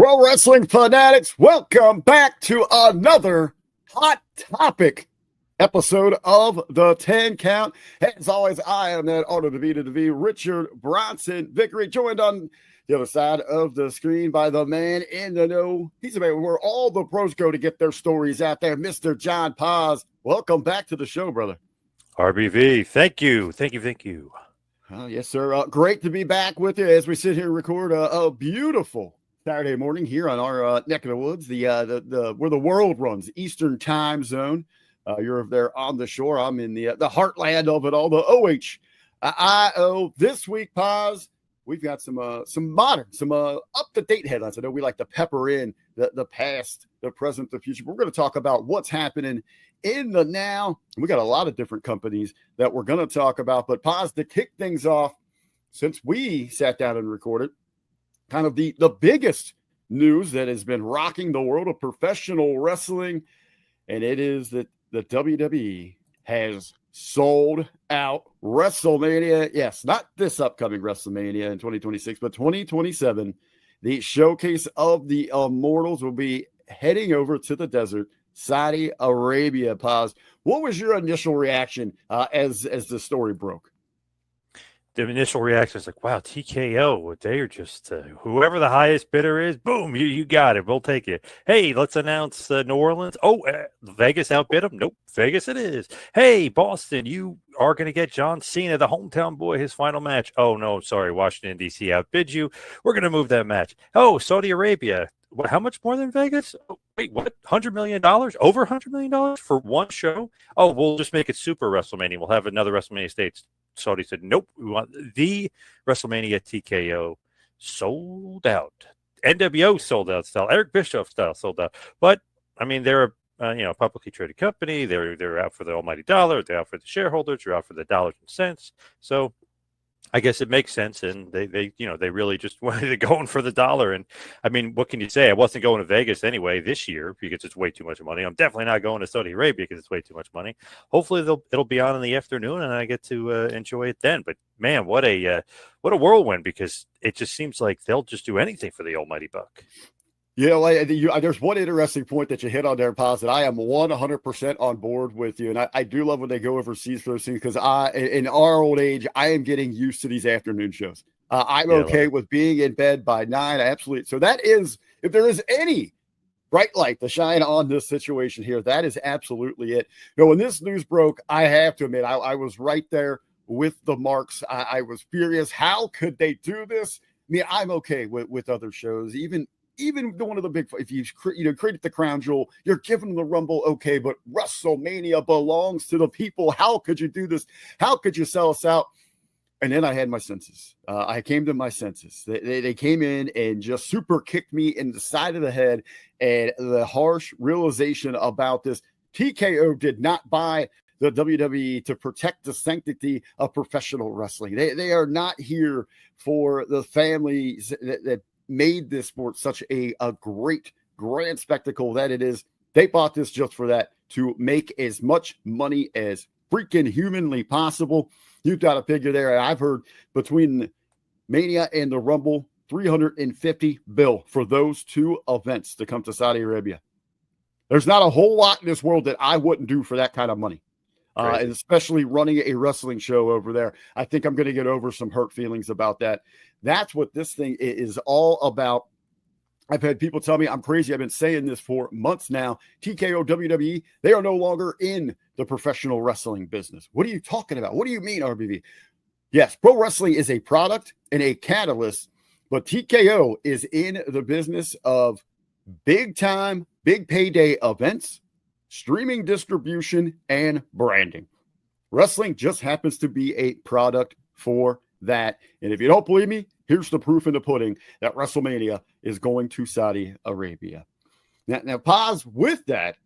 Pro wrestling fanatics, welcome back to another hot topic episode of the 10 Count. As always, I am that AEW WrestleMania Richard Bronson Vickery, joined on the other side of the screen by the man in the know. He's the man where all the pros go to get their stories out there, Mr. John Poz. Welcome back to the show, brother. RBV, thank you. Yes, sir. Great to be back with you as we sit here and record a beautiful Saturday morning here on our neck of the woods, the where the world runs, Eastern Time Zone. You're there on the shore. I'm in the heartland of it all, the OHIO. This week, Poz, we've got some modern, up-to-date headlines. I know we like to pepper in the past, the present, the future. But we're going to talk about what's happening in the now. We got a lot of different companies that we're going to talk about. But Poz, to kick things off, since we sat down and recorded, kind of the biggest news that has been rocking the world of professional wrestling, and it is that the WWE has sold out WrestleMania. Yes, not this upcoming WrestleMania in 2026, but 2027. The showcase of the Immortals will be heading over to the desert, Saudi Arabia. Poz, what was your initial reaction as the story broke? The initial reaction is like, wow, TKO, they are just, whoever the highest bidder is, boom, you got it. We'll take it. Hey, let's announce New Orleans. Oh, Vegas outbid them? Nope, Vegas it is. Hey, Boston, you are going to get John Cena, the hometown boy, his final match. Oh, no, sorry, Washington, D.C. outbid you. We're going to move that match. Oh, Saudi Arabia. What? How much more than Vegas? Oh, wait, what? $100 million? Over $100 million for one show? Oh, we'll just make it Super WrestleMania. We'll have another WrestleMania States. Saudi said, nope, we want the WrestleMania TKO sold out. NWO sold out style. Eric Bischoff style sold out. But, I mean, they're a publicly traded company. They're out for the almighty dollar. They're out for the shareholders. They're out for the dollars and cents. So I guess it makes sense, and they really just wanted to go in for the dollar. And I mean, what can you say? I wasn't going to Vegas anyway this year because it's way too much money. I'm definitely not going to Saudi Arabia because it's way too much money. Hopefully, it'll be on in the afternoon, and I get to enjoy it then. But man, what a whirlwind! Because it just seems like they'll just do anything for the almighty buck. There's one interesting point that you hit on there, Poz, that I am 100% on board with you. And I do love when they go overseas for those things because in our old age, I am getting used to these afternoon shows. I'm okay with being in bed by 9. Absolutely. So that is, if there is any bright light to shine on this situation here, that is absolutely it. When this news broke, I have to admit, I was right there with the marks. I was furious. How could they do this? I mean, I'm okay with other shows, even one of the big, if you created the crown jewel, you're giving them the Rumble, okay, but WrestleMania belongs to the people. How could you do this? How could you sell us out? And then I had my senses. I came to my senses. They came in and just super kicked me in the side of the head, and the harsh realization about this: TKO did not buy the WWE to protect the sanctity of professional wrestling. They are not here for the families that made this sport such a great, grand spectacle that it is. They bought this just for that, to make as much money as freaking humanly possible. You've got a figure there, and I've heard between Mania and the Rumble, $350 billion for those two events to come to Saudi Arabia. There's not a whole lot in this world that I wouldn't do for that kind of money. And especially running a wrestling show over there. I think I'm going to get over some hurt feelings about that. That's what this thing is all about. I've had people tell me I'm crazy. I've been saying this for months now. TKO, WWE, they are no longer in the professional wrestling business. What are you talking about? What do you mean, RBV? Yes, pro wrestling is a product and a catalyst, but TKO is in the business of big time, big payday events, streaming distribution, and branding. Wrestling just happens to be a product for that. And if you don't believe me, here's the proof in the pudding that WrestleMania is going to Saudi Arabia. Now, Poz, with that,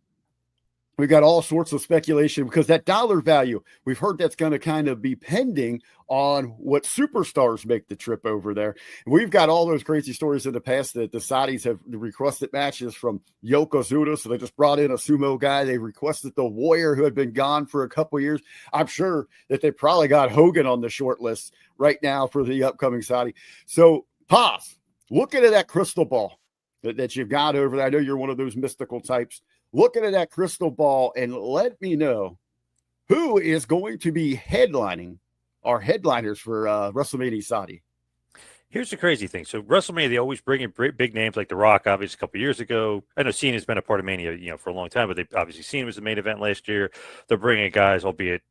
we got all sorts of speculation because that dollar value, we've heard that's going to kind of be pending on what superstars make the trip over there. And we've got all those crazy stories in the past that the Saudis have requested matches from Yokozuna. So they just brought in a sumo guy. They requested the Warrior, who had been gone for a couple of years. I'm sure that they probably got Hogan on the short list right now for the upcoming Saudi. So, Poz, looking at that crystal ball, that you've got over there? I know you're one of those mystical types. Looking at that crystal ball and let me know who is going to be headlining our headliners for WrestleMania Saudi. Here's the crazy thing. So WrestleMania, they always bring in big names like The Rock, obviously a couple years ago. I know Cena's been a part of Mania, for a long time, but they obviously Cena was the main event last year. They're bringing guys, albeit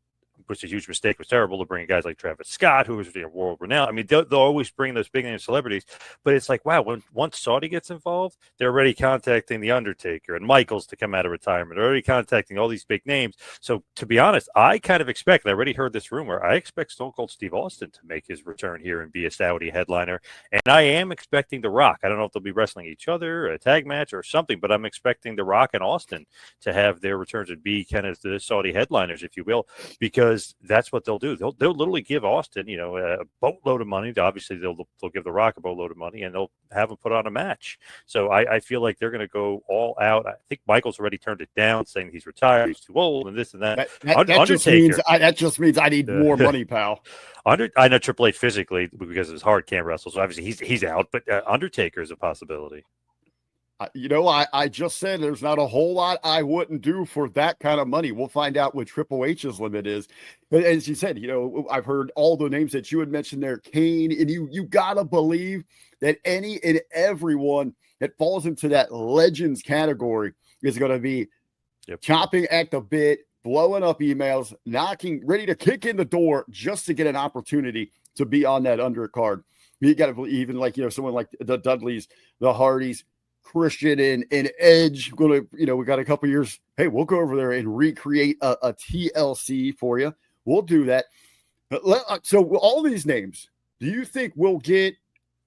which is a huge mistake, was terrible, to bring guys like Travis Scott, who was world renowned. I mean, they'll always bring those big name celebrities, but it's like, wow, once Saudi gets involved, they're already contacting The Undertaker and Michaels to come out of retirement. They're already contacting all these big names. So to be honest, I kind of expect, I already heard this rumor, I expect Stone Cold Steve Austin to make his return here and be a Saudi headliner. And I am expecting The Rock. I don't know if they'll be wrestling each other, a tag match or something, but I'm expecting The Rock and Austin to have their returns and be kind of the Saudi headliners, if you will, because that's what they'll do. They'll literally give Austin, a boatload of money. Obviously, they'll give The Rock a boatload of money, and they'll have him put on a match. So I feel like they're going to go all out. I think Michael's already turned it down, saying he's retired, he's too old, and this and that. That just means I need more money, pal. I know Triple H physically, because of his hard can't wrestle, so obviously he's out. But Undertaker is a possibility. I just said there's not a whole lot I wouldn't do for that kind of money. We'll find out what Triple H's limit is. But as you said, I've heard all the names that you had mentioned there, Kane, and you gotta believe that any and everyone that falls into that legends category is going to be chomping at the bit, blowing up emails, ready to kick in the door just to get an opportunity to be on that undercard. You got to believe, even like someone like the Dudleys, the Hardys, Christian and Edge, we got a couple years. Hey, we'll go over there and recreate a TLC for you. We'll do that. So all these names, do you think we'll get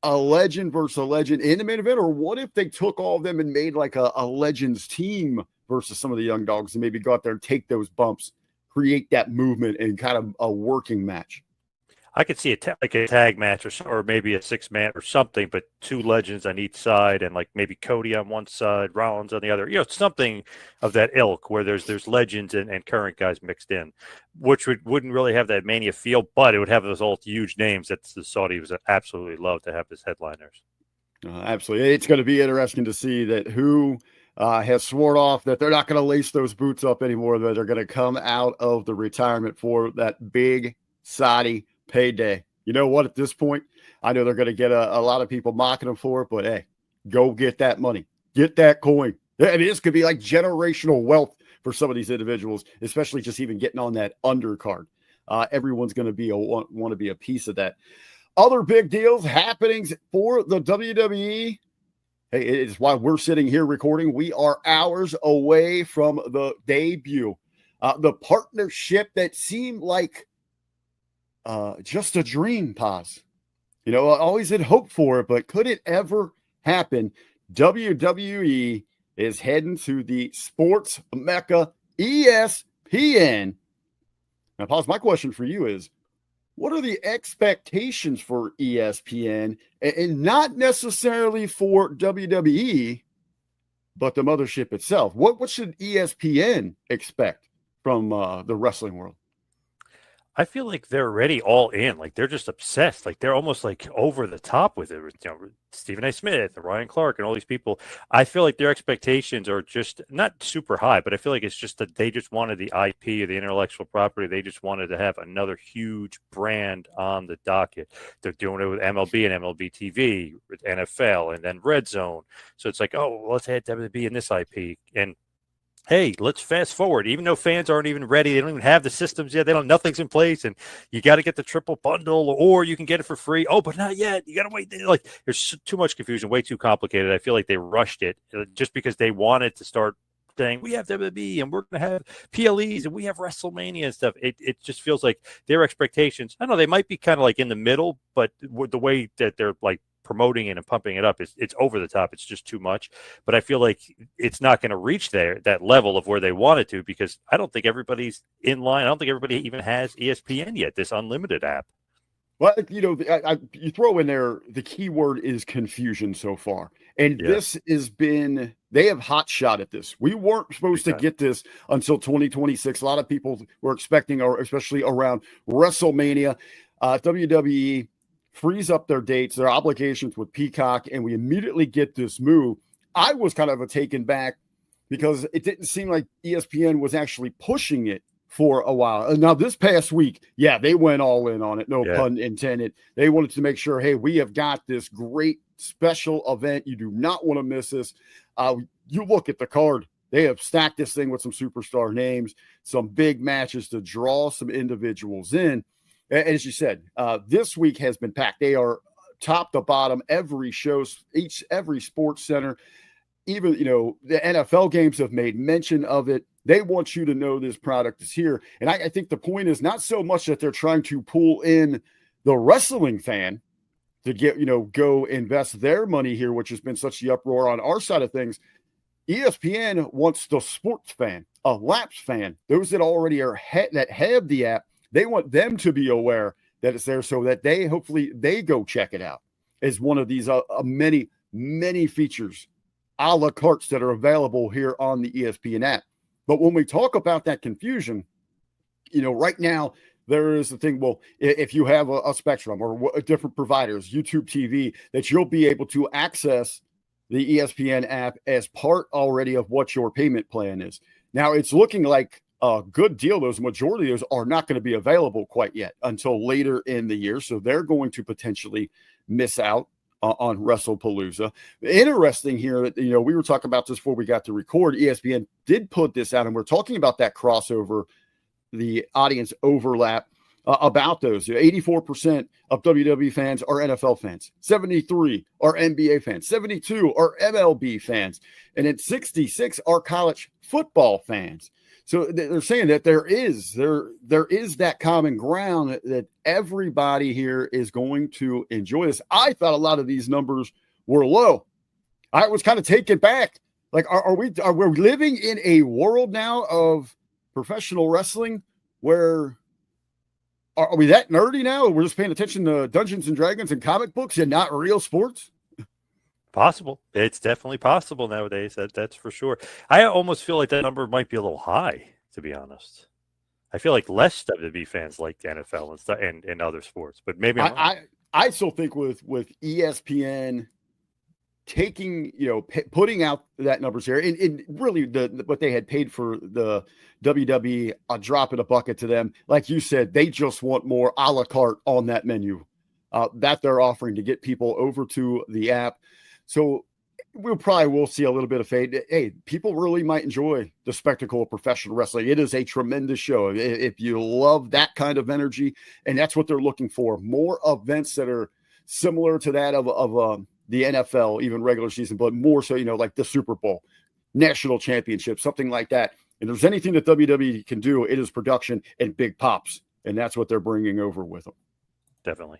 a legend versus a legend in the main event? Or what if they took all of them and made like a legends team versus some of the young dogs and maybe go out there and take those bumps, create that movement and kind of a working match? I could see a tag match or maybe a 6-man or something, but 2 legends on each side, and like maybe Cody on one side, Rollins on the other. Something of that ilk where there's legends and current guys mixed in, which wouldn't really have that Mania feel, but it would have those all huge names that the Saudis would absolutely love to have as headliners. Absolutely, it's going to be interesting to see that who has sworn off that they're not going to lace those boots up anymore. That they're going to come out of the retirement for that big Saudi payday. You know what? At this point, I know they're going to get a lot of people mocking them for it, but hey, go get that money, get that coin. And this could be like generational wealth for some of these individuals, especially just even getting on that undercard. Everyone's going to want to be a piece of that. Other big deals, happenings for the WWE. Hey, it's why we're sitting here recording. We are hours away from the debut. The partnership that seemed like just a dream, Poz. I always had hoped for it, but could it ever happen? WWE is heading to the sports mecca ESPN. Now, Poz, my question for you is, what are the expectations for ESPN, and not necessarily for WWE, but the mothership itself? What should ESPN expect from the wrestling world? I feel like they're already all in. Like they're just obsessed. Like they're almost like over the top with it. Stephen A. Smith and Ryan Clark and all these people. I feel like their expectations are just not super high, but I feel like it's just that they just wanted the IP or the intellectual property. They just wanted to have another huge brand on the docket. They're doing it with MLB and MLB TV, with NFL, and then Red Zone. So it's like, oh, let's add WWE in this IP. And hey, let's fast forward. Even though fans aren't even ready, they don't even have the systems yet. Nothing's in place, and you got to get the triple bundle, or you can get it for free. Oh, but not yet. You got to wait. Like there's too much confusion, way too complicated. I feel like they rushed it just because they wanted to start saying we have WWE and we're going to have PLEs and we have WrestleMania and stuff. It just feels like their expectations. I don't know, they might be kind of like in the middle, but the way that they're like promoting it and pumping it up, it's over the top. It's just too much. But I feel like it's not going to reach that level of where they want it to, because I don't think everybody's in line. I don't think everybody even has ESPN yet, this unlimited app. Well, you throw in there, the key word is confusion so far. And this has been, they have hot shot at this. We weren't supposed to get this until 2026. A lot of people were expecting, or especially around WrestleMania, WWE frees up their dates, their obligations with Peacock, and we immediately get this move I was kind of taken back because it didn't seem like ESPN was actually pushing it for a while. Now, this past week, yeah, they went all in on it. No pun intended. They wanted to make sure, hey, we have got this great special event. You do not want to miss this. You look at the card. They have stacked this thing with some superstar names, some big matches to draw some individuals in. As you said, this week has been packed. They are top to bottom, every show, every sports center. Even, the NFL games have made mention of it. They want you to know this product is here. And I think the point is not so much that they're trying to pull in the wrestling fan to get, go invest their money here, which has been such the uproar on our side of things. ESPN wants the sports fan, a lapsed fan, those that already are that have the app. They want them to be aware that it's there so that hopefully they go check it out as one of these many, many features a la cartes that are available here on the ESPN app. But when we talk about that confusion, right now there is the thing, well, if you have a Spectrum or different providers, YouTube TV, that you'll be able to access the ESPN app as part already of what your payment plan is. Now, it's looking like a good deal. Those majority of those are not going to be available quite yet until later in the year. So they're going to potentially miss out on WrestlePalooza. Interesting here, we were talking about this before we got to record. ESPN did put this out, and we're talking about that crossover, the audience overlap about those. 84% of WWE fans are NFL fans, 73 are NBA fans, 72 are MLB fans, and then 66 are college football fans. So they're saying that there is that common ground that everybody here is going to enjoy this. I thought a lot of these numbers were low. I was kind of taken back. Like, are we living in a world now of professional wrestling where are we that nerdy now? We're just paying attention to Dungeons and Dragons and comic books and not real sports? Possible. It's definitely possible nowadays. That's for sure. I almost feel like that number might be a little high, to be honest. I feel like less WWE fans like NFL and stuff and other sports, but maybe I still think with ESPN taking, putting out that numbers here, and really what they had paid for the WWE, a drop in a bucket to them. Like you said, they just want more a la carte on that menu that they're offering to get people over to the app. So we'll see a little bit of fade. Hey, people really might enjoy the spectacle of professional wrestling. It is a tremendous show. If you love that kind of energy, and that's what they're looking for, more events that are similar to that of the NFL, even regular season, but more so, like the Super Bowl, national championship, something like that. And if there's anything that WWE can do, it is production and big pops. And that's what they're bringing over with them. Definitely.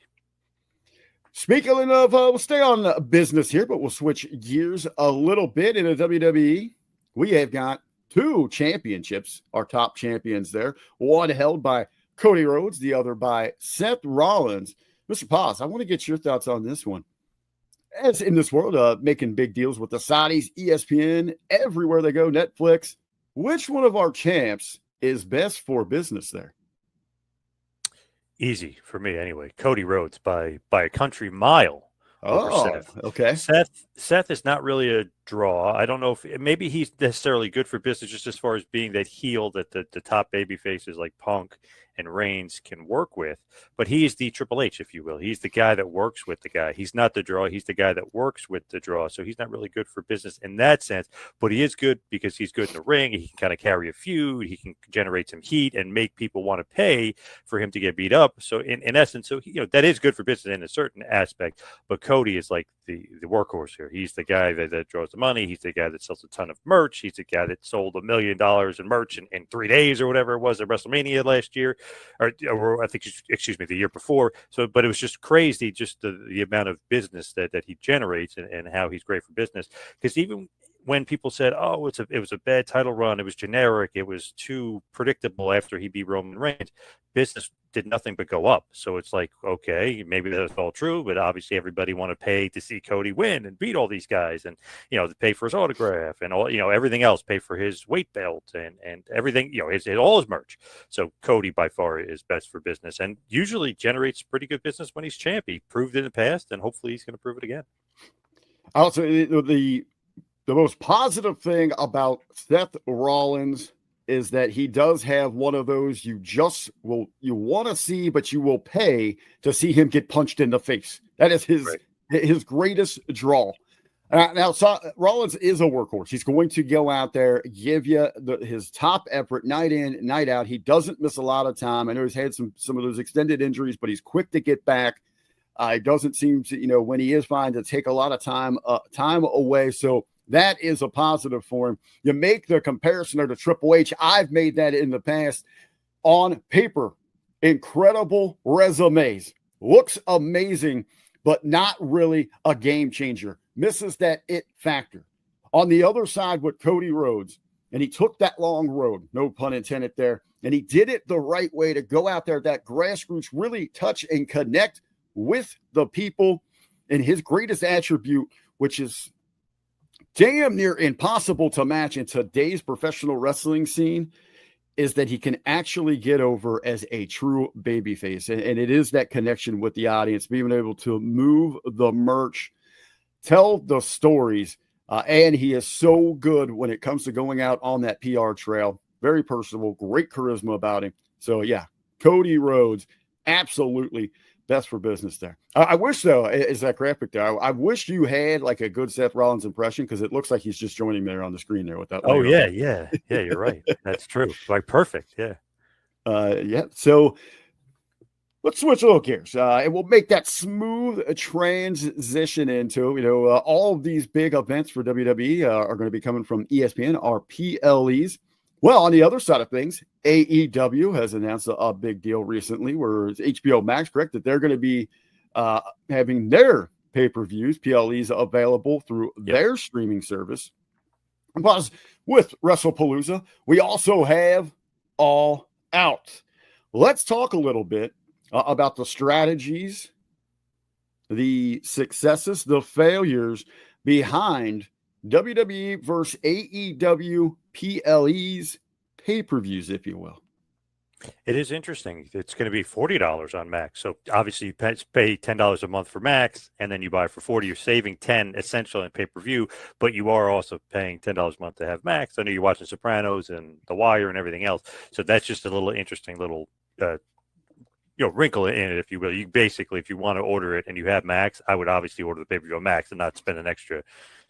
Speaking of, we'll stay on business here, but we'll switch gears a little bit. In the WWE, we have got 2 championships, our top champions there. One held by Cody Rhodes, the other by Seth Rollins. Mr. Poz, I want to get your thoughts on this one. As in this world, making big deals with the Saudis, ESPN, everywhere they go, Netflix. Which one of our champs is best for business there? Easy for me anyway. Cody Rhodes by a country mile over Seth. Okay. Seth is not really a draw. I don't know if maybe he's necessarily good for business just as far as being that heel that the top baby faces like Punk and Reigns can work with, but he is the Triple H, if you will. He's the guy that works with the guy. He's not the draw. He's the guy that works with the draw. So he's not really good for business in that sense, but he is good because he's good in the ring. He can kind of carry a feud. He can generate some heat and make people want to pay for him to get beat up. So in essence, that is good for business in a certain aspect, but Cody is like the workhorse here. He's the guy that draws the money. He's the guy that sells a ton of merch. He's the guy that sold $1 million in merch in 3 days or whatever it was at WrestleMania last year. Or I think, the year before. So, but it was just crazy, just the amount of business that he generates and how he's great for business. Because even when people said, "Oh, it was a bad title run, it was generic, it was too predictable," after he beat Roman Reigns, business did nothing but go up. So it's like, okay, maybe that's all true, but obviously everybody want to pay to see Cody win and beat all these guys, and to pay for his autograph and all, everything else, pay for his weight belt and everything, all his merch. So Cody by far is best for business and usually generates pretty good business when he's champ. He proved it in the past, and hopefully he's going to prove it again. Also, the The most positive thing about Seth Rollins is that he does have one of those you want to see, but you will pay to see him get punched in the face. That is his greatest draw. Rollins is a workhorse. He's going to go out there, give you his top effort night in, night out. He doesn't miss a lot of time. I know he's had some of those extended injuries, but he's quick to get back. He doesn't seem to, when he is fine, to take a lot of time away. So that is a positive for him. You make the comparison to Triple H. I've made that in the past. On paper, incredible resumes. Looks amazing, but not really a game changer. Misses that it factor. On the other side with Cody Rhodes, and he took that long road, no pun intended there, and he did it the right way to go out there, that grassroots, really touch and connect with the people. And his greatest attribute, which is damn near impossible to match in today's professional wrestling scene, is that he can actually get over as a true babyface. And it is that connection with the audience, being able to move the merch, tell the stories, and he is so good when it comes to going out on that PR trail. Very personable, great charisma about him. So, yeah, Cody Rhodes, absolutely best for business there. I wish, though, is that graphic there, I wish you had like a good Seth Rollins impression, because it looks like he's just joining there on the screen there with that. Oh, yeah, yeah. Yeah, you're right. That's true. Like, perfect, yeah. Yeah, so let's switch a little gears, and we'll make that smooth transition into, all of these big events for WWE are going to be coming from ESPN, our PLEs. Well, on the other side of things, AEW has announced a big deal recently where it's HBO Max, correct, that they're going to be having their pay-per-views, PLEs, available through their streaming service. Plus, with WrestlePalooza, we also have All Out. Let's talk a little bit about the strategies, the successes, the failures behind WWE versus AEW PLEs, pay-per-views, if you will. It is interesting. It's going to be $40 on Max. So obviously you pay $10 a month for Max, and then you buy for $40. You're saving $10 essentially in pay-per-view, but you are also paying $10 a month to have Max. I know you're watching Sopranos and The Wire and everything else. So that's just a little interesting little wrinkle in it, if you will. You basically, if you want to order it and you have Max, I would obviously order the pay-per-view on Max and not spend an extra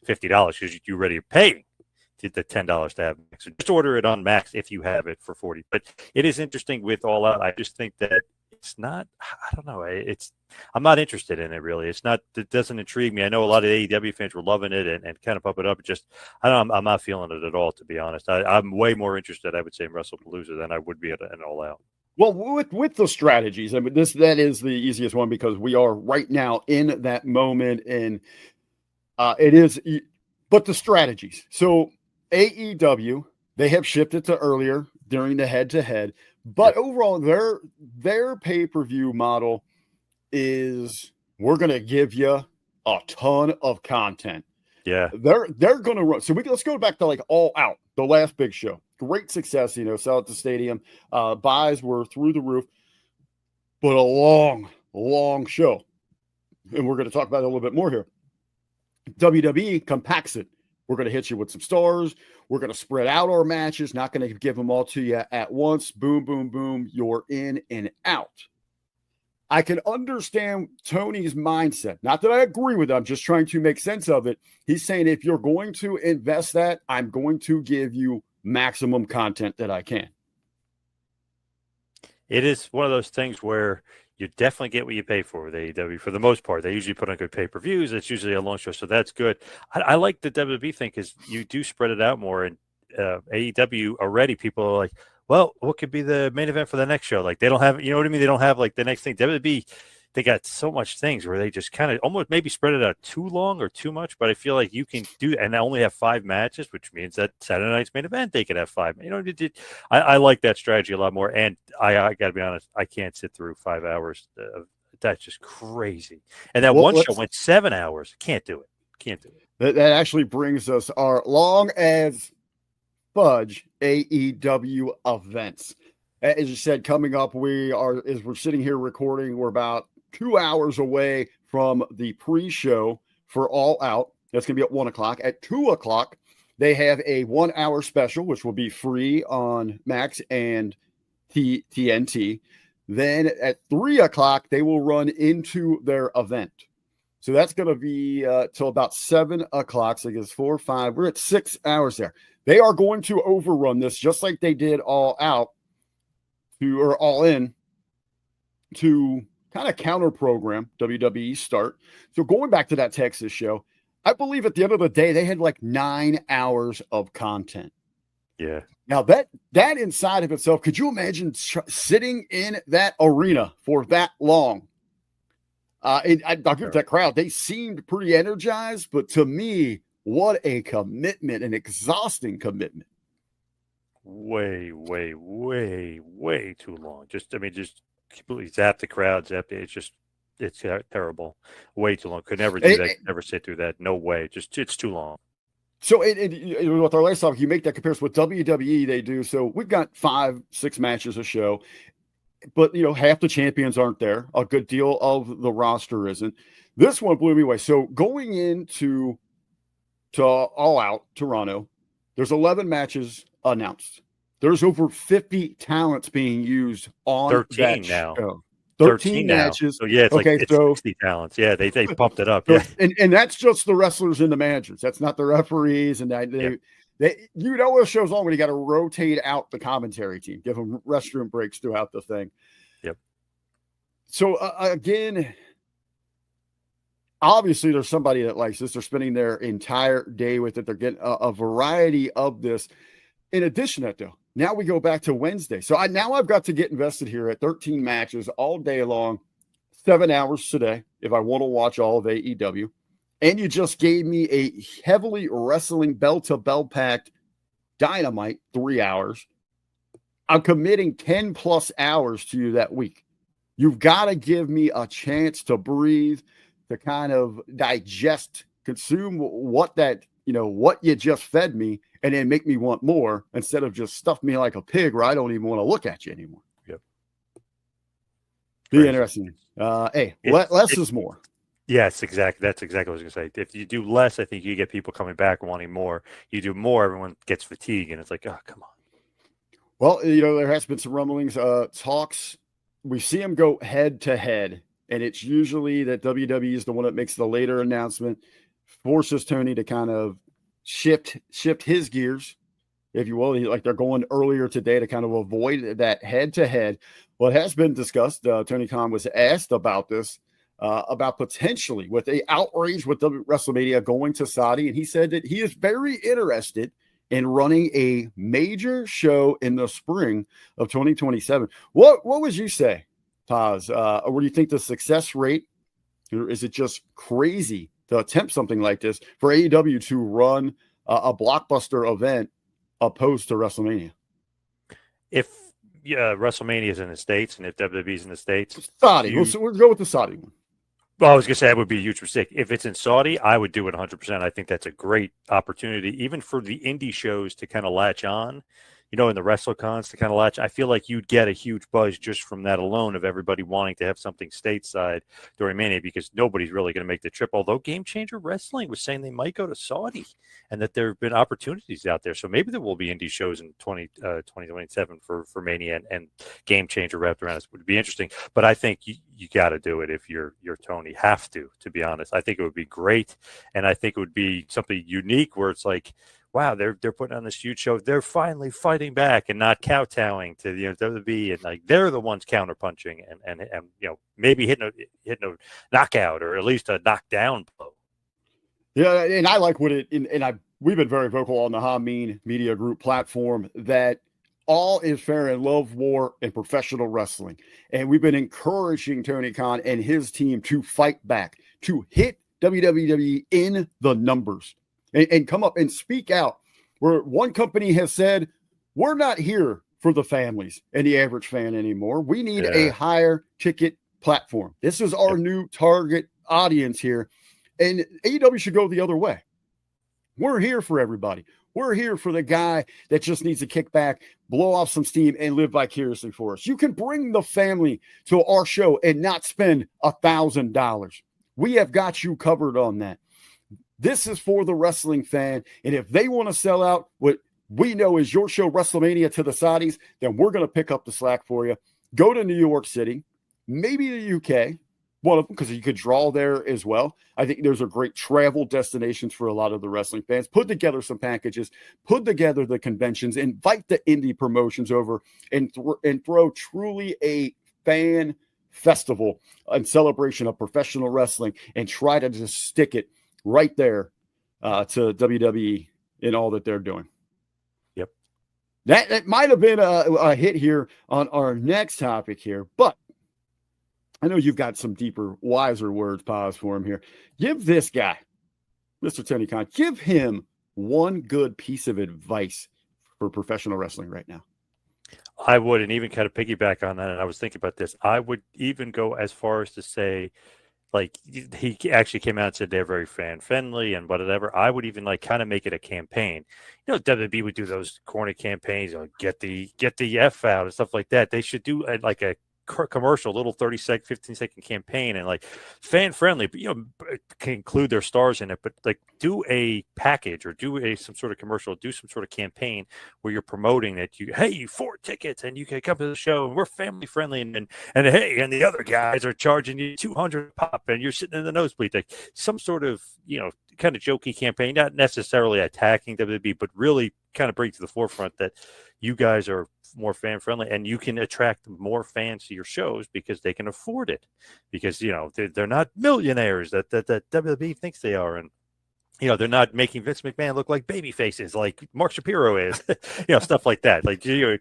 $50 because you're already paying the $10 to have Max. So just order it on Max if you have it for $40. But it is interesting with All Out. I just think that it's not, I don't know. I'm not interested in it really. It doesn't intrigue me. I know a lot of AEW fans were loving it and kind of pump it up. I'm not feeling it at all, to be honest. I'm way more interested, I would say, in WrestlePalooza than I would be in All Out. Well, with the strategies, I mean, that is the easiest one because we are right now in that moment, and it is. But the strategies. So AEW, they have shifted to earlier during the head-to-head, but overall, their pay-per-view model is we're going to give you a ton of content. Yeah, they're going to run. So let's go back to like All Out, the last big show. Great success, sell at the stadium. Buys were through the roof, but a long, long show. And we're going to talk about it a little bit more here. WWE compacts it. We're going to hit you with some stars. We're going to spread out our matches, not going to give them all to you at once. Boom, boom, boom. You're in and out. I can understand Tony's mindset. Not that I agree with it. I'm just trying to make sense of it. He's saying if you're going to invest that, I'm going to give you maximum content that I can. It is one of those things where you definitely get what you pay for with AEW for the most part. They usually put on good pay-per-views. It's usually a long show, so that's good. I like the WWE thing because you do spread it out more. And AEW already, people are like, well, what could be the main event for the next show? Like they don't have, you know what I mean? They don't have like the next thing. WWE, they got so much things where they just kind of almost maybe spread it out too long or too much. But I feel like you can do, and they only have 5 matches, which means that Saturday night's main event, they could have 5. I like that strategy a lot more. And I got to be honest, I can't sit through 5 hours. That's just crazy. And that one show went 7 hours. Can't do it. That actually brings us our long as fudge AEW events. As you said, coming up, as we're sitting here recording, we're about 2 hours away from the pre-show for All Out. That's going to be at 1 o'clock. At 2 o'clock, they have a 1 hour special, which will be free on Max and TNT. Then at 3 o'clock, they will run into their event. So that's going to be till about 7 o'clock. So I guess 4 or 5. We're at 6 hours there. They are going to overrun this just like they did All In to kind of counter program WWE start. So going back to that Texas show, I believe at the end of the day, they had like 9 hours of content. Yeah. Now that inside of itself, could you imagine sitting in that arena for that long? I'll give that crowd. They seemed pretty energized, but to me, what a commitment, an exhausting commitment. Way too long. Just completely zap the crowd. It's terrible. Way too long. Could never do that. Never sit through that. No way. It's too long. So with our last topic, you make that comparison with WWE, they do. So we've got 5-6 matches a show, but half the champions aren't there. A good deal of the roster isn't. This one blew me away. So going into All Out Toronto, there's 11 matches announced. There's over 50 talents being used on 13 that now. Show. 13 matches. So yeah, it's 60 talents. Yeah, they pumped it up. Yeah, and that's just the wrestlers and the managers. That's not the referees. And the show's on when you got to rotate out the commentary team, give them restroom breaks throughout the thing. Yep. So again, obviously there's somebody that likes this. They're spending their entire day with it. They're getting a variety of this. In addition to that, though, now we go back to Wednesday. So I've got to get invested here at 13 matches all day long, 7 hours today, if I want to watch all of AEW. And you just gave me a heavily wrestling bell-to-bell packed Dynamite, 3 hours. I'm committing 10 plus hours to you that week. You've got to give me a chance to breathe, to kind of digest, consume what you just fed me, and then make me want more instead of just stuff me like a pig where I don't even want to look at you anymore. Yep. Be interesting. Less is more. Yes, exactly. That's exactly what I was going to say. If you do less, I think you get people coming back wanting more. You do more, everyone gets fatigued, and it's like, oh, come on. Well, there has been some rumblings, talks. We see them go head to head, and it's usually that WWE is the one that makes the later announcement, forces Tony to kind of shift his gears, if you will. Like they're going earlier today to kind of avoid that head to head. Well, it has been discussed. Tony Khan was asked about this, about potentially with a outrage with WrestleMania going to Saudi. And he said that he is very interested in running a major show in the spring of 2027. What would you say, Poz? What do you think the success rate, or is it just crazy to attempt something like this for AEW to run a blockbuster event opposed to WrestleMania? If WrestleMania is in the States and if WWE is in the States, Saudi, we'll go with the Saudi one. Well, I was going to say that would be a huge mistake. If it's in Saudi, I would do it 100%. I think that's a great opportunity, even for the indie shows to kind of latch on, in the WrestleCons to kind of latch. I feel like you'd get a huge buzz just from that alone of everybody wanting to have something stateside during Mania, because nobody's really going to make the trip. Although Game Changer Wrestling was saying they might go to Saudi and that there have been opportunities out there. So maybe there will be indie shows in 2027 for Mania and Game Changer wrapped around us. It would be interesting. But I think you got to do it if you're Tony. Have to be honest. I think it would be great. And I think it would be something unique where it's like, wow, they're putting on this huge show. They're finally fighting back and not kowtowing to the WWE, and like they're the ones counterpunching and maybe hitting a knockout or at least a knockdown blow. Yeah, and I like we've been very vocal on the Hamin Media Group platform that all is fair in love, war, and professional wrestling, and we've been encouraging Tony Khan and his team to fight back, to hit WWE in the numbers. And come up and speak out, where one company has said, we're not here for the families and the average fan anymore. We need a higher ticket platform. This is our new target audience here. And AEW should go the other way. We're here for everybody. We're here for the guy that just needs to kick back, blow off some steam, and live vicariously for us. You can bring the family to our show and not spend $1,000. We have got you covered on that. This is for the wrestling fan. And if they want to sell out what we know is your show, WrestleMania, to the Saudis, then we're going to pick up the slack for you. Go to New York City, maybe the UK, one of them, because you could draw there as well. I think those are great travel destinations for a lot of the wrestling fans. Put together some packages, put together the conventions, invite the indie promotions over, and throw truly a fan festival and celebration of professional wrestling, and try to just stick it right there to WWE and all that they're doing. Yep. That might have been a hit here on our next topic here, but I know you've got some deeper, wiser words, Poz, for him here. Give this guy, Mr. Tony Khan, give him one good piece of advice for professional wrestling right now. I would, and even kind of piggyback on that, and I was thinking about this, I would even go as far as to say, like, he actually came out and said they're very fan-friendly and whatever. I would even, like, kind of make it a campaign. You know, WWE would do those corny campaigns, get the F out and stuff like that. They should do, like, a commercial, little 30-second, 15-second campaign, and like fan friendly, but can include their stars in it, but like do a package or do some sort of commercial, do some sort of campaign where you're promoting that you 4 tickets and you can come to the show and we're family friendly, and hey, and the other guys are charging you $200 pop and you're sitting in the nosebleed, like some sort of kind of jokey campaign, not necessarily attacking WWE, but really kind of bring to the forefront that you guys are more fan friendly and you can attract more fans to your shows because they can afford it, because they're not millionaires that WWE thinks they are, and they're not making Vince McMahon look like baby faces like Mark Shapiro is. Stuff like that. Like you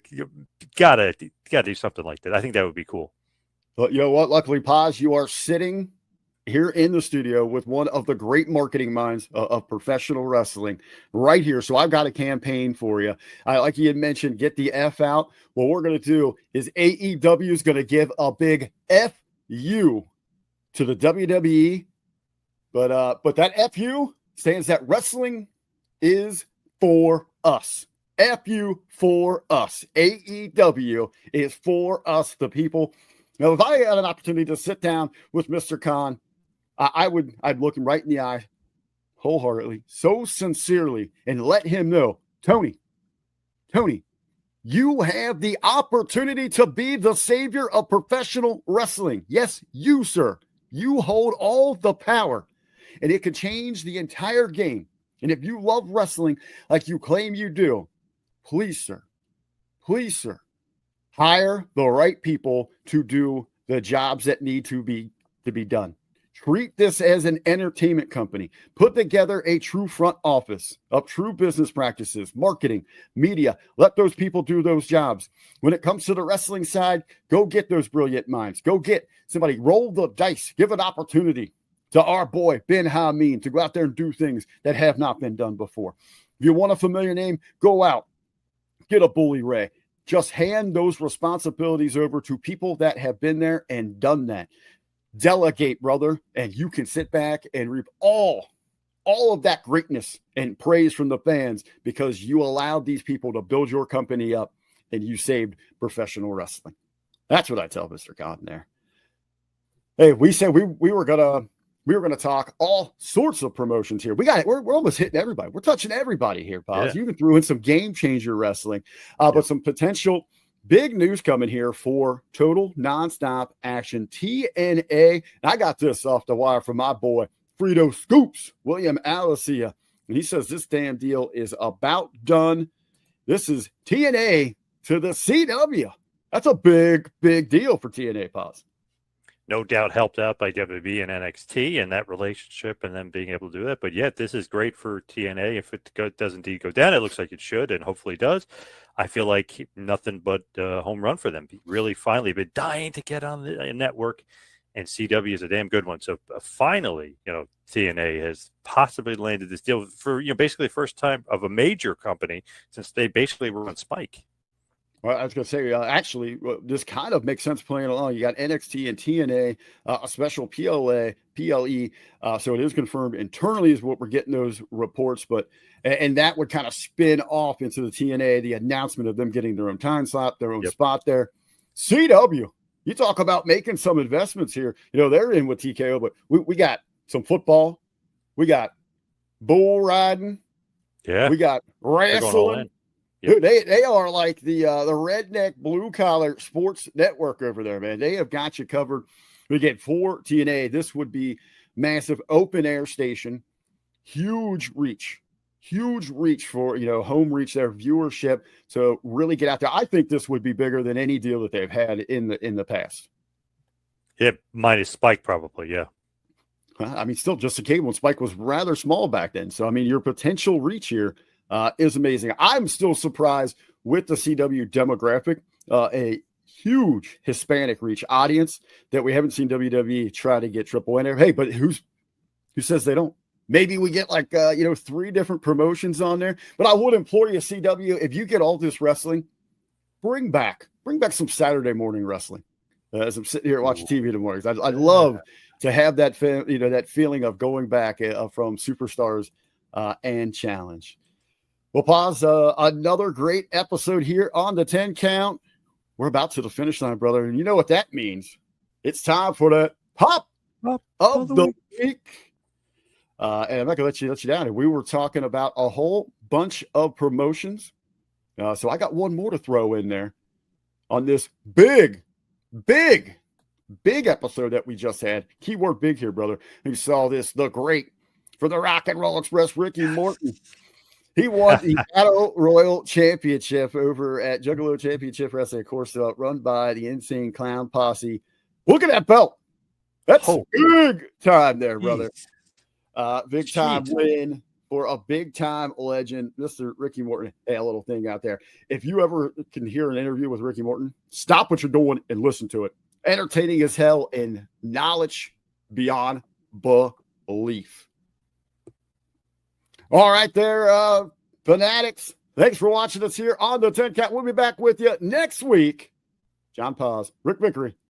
gotta do something like that. I think that would be cool. But you know what? Luckily, Poz, you are sitting here in the studio with one of the great marketing minds of professional wrestling right here. So I've got a campaign for you. Like you had mentioned, get the F out. What we're going to do is AEW is going to give a big FU to the WWE. But that FU stands that wrestling is for us. FU for us. AEW is for us, the people. Now, if I had an opportunity to sit down with Mr. Khan, I'd look him right in the eye wholeheartedly, so sincerely, and let him know, Tony, you have the opportunity to be the savior of professional wrestling. Yes, you, sir. You hold all the power, and it could change the entire game. And if you love wrestling like you claim you do, please, sir, hire the right people to do the jobs that need to be done. Treat this as an entertainment company. Put together a true front office of true business practices, marketing, media. Let those people do those jobs. When it comes to the wrestling side, go get those brilliant minds. Go get somebody, roll the dice, give an opportunity to our boy, Ben Hamin, to go out there and do things that have not been done before. If you want a familiar name, go out, get a Bully Ray. Just hand those responsibilities over to people that have been there and done that. Delegate, brother, and you can sit back and reap all of that greatness and praise from the fans because you allowed these people to build your company up and you saved professional wrestling. That's what I tell Mr. Cotton there. Hey, we said we were gonna talk all sorts of promotions here. We're almost hitting everybody. We're touching everybody here, Poz. Yeah. You even threw in some game changer wrestling, but some potential big news coming here for Total Nonstop Action, TNA. And I got this off the wire from my boy, Frito Scoops, William Alicia. And he says this damn deal is about done. This is TNA to the CW. That's a big, big deal for TNA, Poz. No doubt helped out by WWE and NXT and that relationship and them being able to do that. But yet this is great for TNA. If it does indeed go down, it looks like it should and hopefully does. I feel like nothing but home run for them. Really finally been dying to get on the network, and CW is a damn good one. So finally, TNA has possibly landed this deal for, basically the first time of a major company since they basically were on Spike. Well, I was going to say, actually, this kind of makes sense playing along. You got NXT and TNA, a special PLE. So it is confirmed internally is what we're getting those reports. And that would kind of spin off into the TNA, the announcement of them getting their own time slot, their own spot there. CW, you talk about making some investments here. They're in with TKO, but we got some football. We got bull riding. Yeah. We got They're going all wrestling. in. Yep. Dude, they are like the redneck blue collar sports network over there, man. They have got you covered. We get 4 TNA. This would be massive open air station, huge reach for, home reach, their viewership. So really get out there. I think this would be bigger than any deal that they've had in the past. Yeah, minus Spike probably. Yeah. I mean, still just a cable, and Spike was rather small back then. So, I mean, your potential reach here is amazing. I'm still surprised with the CW demographic, a huge Hispanic reach audience that we haven't seen WWE try to get Triple N there. Hey, but who says they don't? Maybe we get 3 different promotions on there. But I would implore you, CW, if you get all this wrestling, bring back some Saturday morning wrestling. As I'm sitting here watching TV in the mornings, I'd love to have that that feeling of going back from Superstars and Challenge. Well, Poz, another great episode here on the 10 count. We're about to the finish line, brother, and you know what that means. It's time for the pop of the week. And I'm not gonna let you down. We were talking about a whole bunch of promotions, so I got one more to throw in there on this big episode that we just had. Keyword big here, brother. You saw this, the great for the Rock and Roll Express, Ricky Morton. He won the Battle Royal Championship over at Juggalo Championship Wrestling, of course, run by the Insane Clown Posse. Look at that belt. That's big time there, brother. Big time win for a big time legend, Mr. Ricky Morton. Hey, a little thing out there. If you ever can hear an interview with Ricky Morton, stop what you're doing and listen to it. Entertaining as hell and knowledge beyond belief. All right there, fanatics. Thanks for watching us here on the 10 Count. We'll be back with you next week. John Poz, Rick Vickery.